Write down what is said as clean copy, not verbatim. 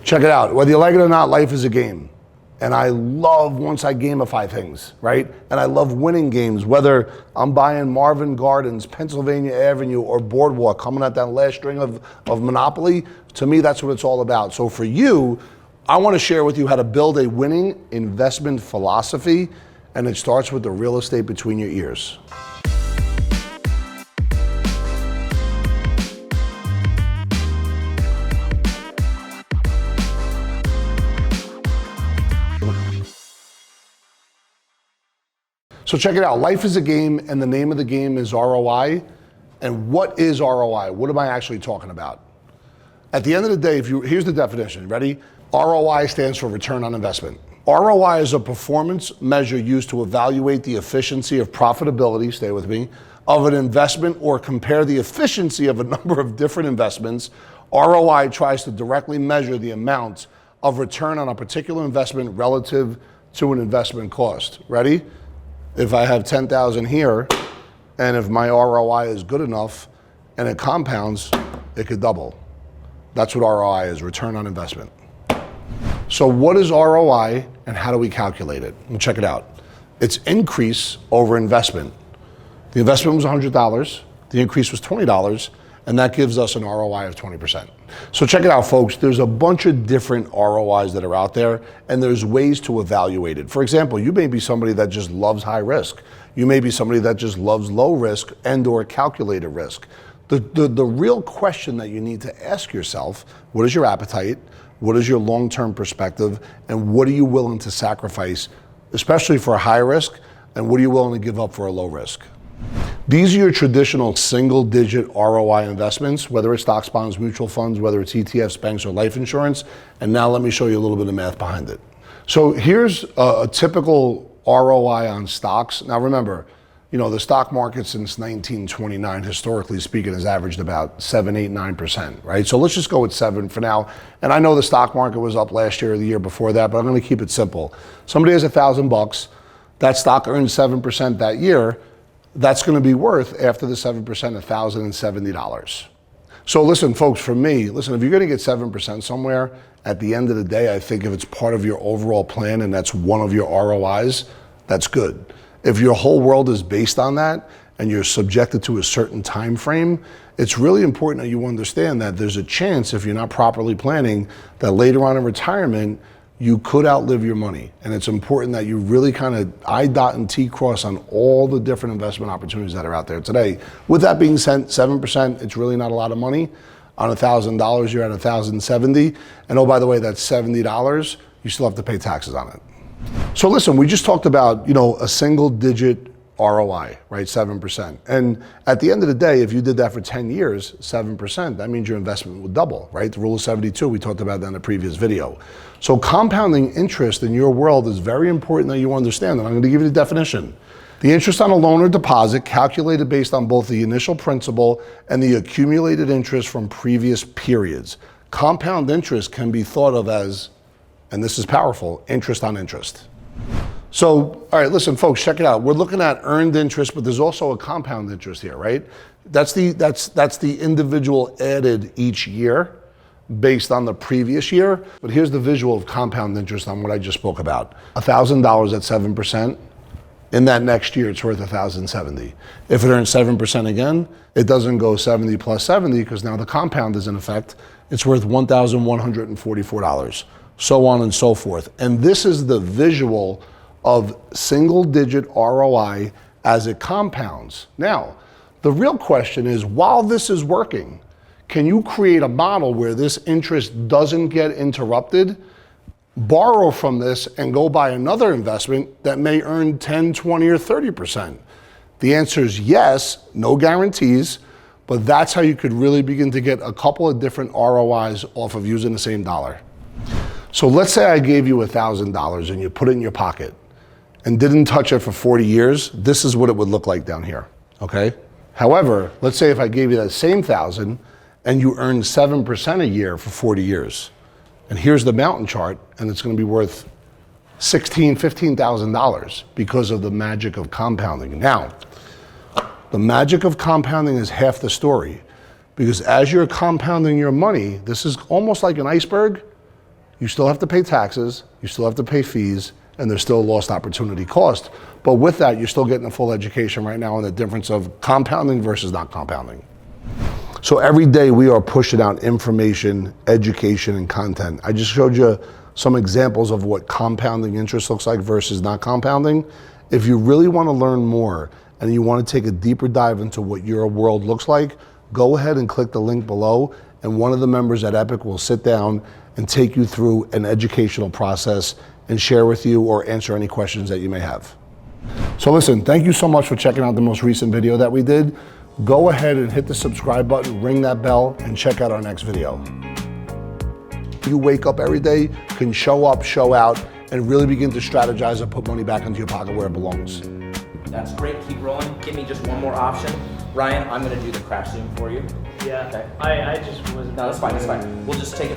Check it out. Whether you like it or not, life is a game. And I love once I gamify things, right? And I love winning games, whether I'm buying Marvin Gardens, Pennsylvania Avenue, or Boardwalk, coming at that last string of Monopoly. To me, that's what it's all about. So for you, I want to share with you how to build a winning investment philosophy, and it starts with the real estate between your ears. So check it out. Life is a game, and the name of the game is ROI. And what is ROI? What am I actually talking about? At the end of the day, here's the definition. Ready? ROI stands for return on investment. ROI is a performance measure used to evaluate the efficiency of profitability, stay with me, of an investment or compare the efficiency of a number of different investments. ROI tries to directly measure the amount of return on a particular investment relative to an investment cost. Ready? If I have 10,000 here, and if my ROI is good enough and it compounds, it could double. That's what ROI is, return on investment. So what is ROI and how do we calculate it? Well, check it out. It's increase over investment. The investment was $100, the increase was $20, and that gives us an ROI of 20%. So check it out, folks. There's a bunch of different ROIs that are out there, and there's ways to evaluate it. For example, you may be somebody that just loves high risk. You may be somebody that just loves low risk and or calculated risk. The real question that you need to ask yourself, what is your appetite? What is your long-term perspective? And what are you willing to sacrifice, especially for a high risk? And what are you willing to give up for a low risk? These are your traditional single-digit ROI investments, whether it's stocks, bonds, mutual funds, whether it's ETFs, banks, or life insurance. And now let me show you a little bit of math behind it. So here's a typical ROI on stocks. Now remember, the stock market since 1929, historically speaking, has averaged about 7, 8, 9%, right? So let's just go with 7 for now. And I know the stock market was up last year or the year before that, but I'm going to keep it simple. Somebody has $1,000, that stock earned 7% that year. That's going to be worth, after the 7%, $1,070. So listen, folks, for me, if you're going to get 7% somewhere, at the end of the day, I think if it's part of your overall plan and that's one of your ROIs, that's good. If your whole world is based on that and you're subjected to a certain time frame, it's really important that you understand that there's a chance, if you're not properly planning, that later on in retirement, you could outlive your money. And it's important that you really kind of I dot and T cross on all the different investment opportunities that are out there today. With that being said, 7%, it's really not a lot of money. On $1,000, you're at $1,070. And oh, by the way, that's $70. You still have to pay taxes on it. So listen, we just talked about, a single digit ROI, right? 7%. And at the end of the day, if you did that for 10 years, 7%, that means your investment would double, right? The rule of 72, we talked about that in the previous video. So compounding interest in your world is very important that you understand, and I'm going to give you the definition. The interest on a loan or deposit calculated based on both the initial principal and the accumulated interest from previous periods. Compound interest can be thought of as, and this is powerful, interest on interest. So, all right, listen, folks, check it out. We're looking at earned interest, but there's also a compound interest here, right? That's the individual added each year based on the previous year. But here's the visual of compound interest on what I just spoke about. $1,000 at 7%. In that next year, it's worth $1,070. If it earns 7% again, it doesn't go 70 plus 70 because now the compound is in effect. It's worth $1,144, so on and so forth. And this is the visual of single-digit ROI as it compounds. Now, the real question is, while this is working, can you create a model where this interest doesn't get interrupted, borrow from this, and go buy another investment that may earn 10, 20, or 30%? The answer is yes, no guarantees, but that's how you could really begin to get a couple of different ROIs off of using the same dollar. So let's say I gave you $1,000 and you put it in your pocket and didn't touch it for 40 years, this is what it would look like down here, okay? However, let's say if I gave you that same 1,000 and you earned 7% a year for 40 years, and here's the mountain chart, and it's gonna be worth $16,000, $15,000 because of the magic of compounding. Now, the magic of compounding is half the story, because as you're compounding your money, this is almost like an iceberg. You still have to pay taxes, you still have to pay fees, and there's still a lost opportunity cost. But with that, you're still getting a full education right now on the difference of compounding versus not compounding. So every day we are pushing out information, education, and content. I just showed you some examples of what compounding interest looks like versus not compounding. If you really want to learn more and you want to take a deeper dive into what your world looks like, go ahead and click the link below, and one of the members at Epic will sit down and take you through an educational process and share with you or answer any questions that you may have. So listen, thank you so much for checking out the most recent video that we did. Go ahead and hit the subscribe button, ring that bell, and check out our next video. You wake up every day, can show up, show out, and really begin to strategize and put money back into your pocket where it belongs. That's great, keep rolling. Give me just one more option. Ryan, I'm gonna do the crash zoom for you. Yeah, Okay. I just wasn't. No, that's fine, that's fine. We'll just take it